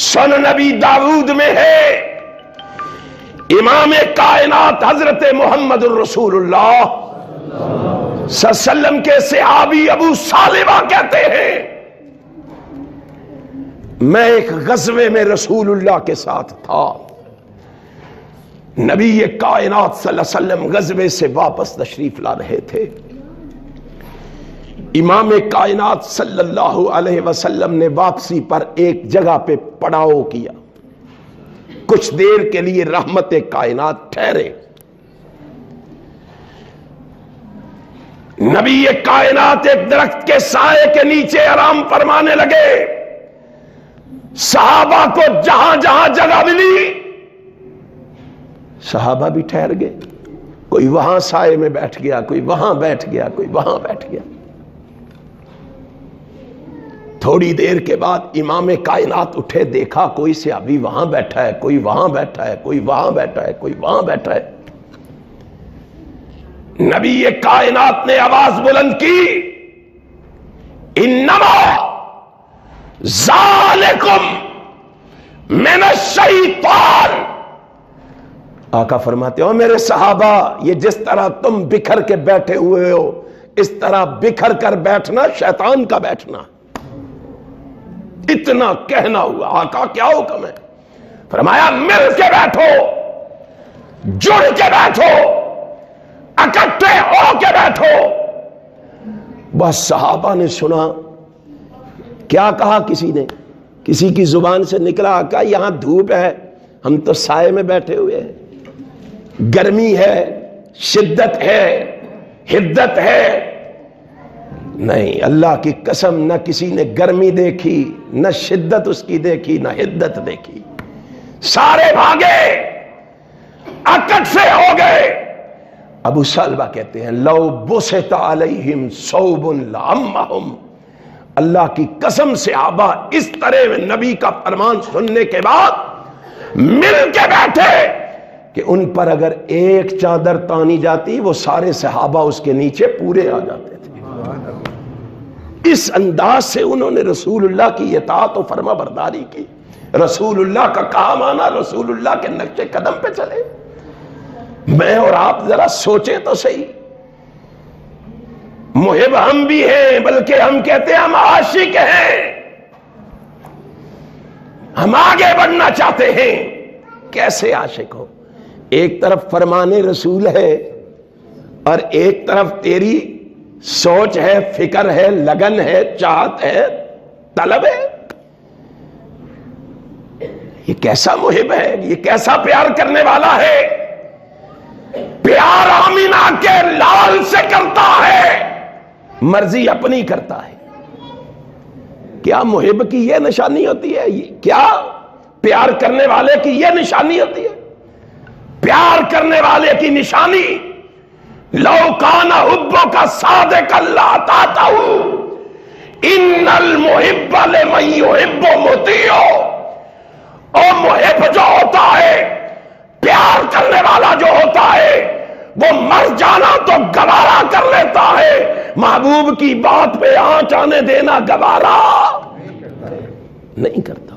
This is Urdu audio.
سن نبی داؤد میں ہے، امام کائنات حضرت محمد الرسول اللہ صلی اللہ علیہ وسلم کے صحابی ابو سالبہ کہتے ہیں میں ایک غزوے میں رسول اللہ کے ساتھ تھا، نبی کائنات صلی اللہ علیہ وسلم غزوے سے واپس تشریف لا رہے تھے، امام کائنات صلی اللہ علیہ وسلم نے واپسی پر ایک جگہ پہ پڑاؤ کیا، کچھ دیر کے لیے رحمت کائنات ٹھہرے، نبی کائنات ایک درخت کے سائے کے نیچے آرام فرمانے لگے، صحابہ کو جہاں جہاں جگہ ملی صحابہ بھی ٹھہر گئے، کوئی وہاں سائے میں بیٹھ گیا، کوئی وہاں بیٹھ گیا، کوئی وہاں بیٹھ گیا۔ تھوڑی دیر کے بعد امام کائنات اٹھے، دیکھا کوئی صحابی وہاں بیٹھا ہے، کوئی وہاں بیٹھا ہے، کوئی وہاں بیٹھا ہے، کوئی وہاں بیٹھا ہے۔ نبی کائنات نے آواز بلند کی، انما ذالکم من الشیطان، آقا فرماتے ہو میرے صحابہ یہ جس طرح تم بکھر کے بیٹھے ہوئے ہو اس طرح بکھر کر بیٹھنا شیطان کا بیٹھنا۔ اتنا کہنا ہوا، آقا کیا حکم ہے؟ فرمایا مل کے بیٹھو، جڑ کے بیٹھو، اکٹھے ہو کے بیٹھو۔ بس صحابہ نے سنا، کیا کہا کسی نے؟ کسی کی زبان سے نکلا آقا یہاں دھوپ ہے، ہم تو سائے میں بیٹھے ہوئے ہیں، گرمی ہے، شدت ہے، حدت ہے۔ نہیں، اللہ کی قسم نہ کسی نے گرمی دیکھی، نہ شدت اس کی دیکھی، نہ حدت دیکھی، سارے بھاگے، اکٹ سے ہو گئے۔ ابو سالبہ کہتے ہیں لو بسط علیہم ثوب لعمہم، اللہ کی قسم صحابہ اس طرح نبی کا فرمان سننے کے بعد مل کے بیٹھے کہ ان پر اگر ایک چادر تانی جاتی وہ سارے صحابہ اس کے نیچے پورے آ جاتے تھے۔ اس انداز سے انہوں نے رسول اللہ کی اطاعت و فرما برداری کی، رسول اللہ کا کہا مانا، رسول اللہ کے نقش قدم پہ چلے۔ میں اور آپ ذرا سوچیں تو صحیح، محب ہم بھی ہیں، بلکہ ہم کہتے ہیں ہم عاشق ہیں، ہم آگے بڑھنا چاہتے ہیں۔ کیسے عاشق ہو؟ ایک طرف فرمان رسول ہے اور ایک طرف تیری سوچ ہے، فکر ہے، لگن ہے، چاہت ہے، طلب ہے۔ یہ کیسا محب ہے، یہ کیسا پیار کرنے والا ہے؟ پیار آمینہ کے لال سے کرتا ہے، مرضی اپنی کرتا ہے۔ کیا محب کی یہ نشانی ہوتی ہے؟ کیا پیار کرنے والے کی یہ نشانی ہوتی ہے؟ پیار کرنے والے کی نشانی لو کان حبک صادقا لاطعتہ ان المحب لمن یحب مطیع۔ اور محب جو ہوتا ہے، پیار کرنے والا جو ہوتا ہے، وہ مر جانا تو گوارا کر لیتا ہے، محبوب کی بات پہ آنچ آنے دینا گوارا نہیں کرتا۔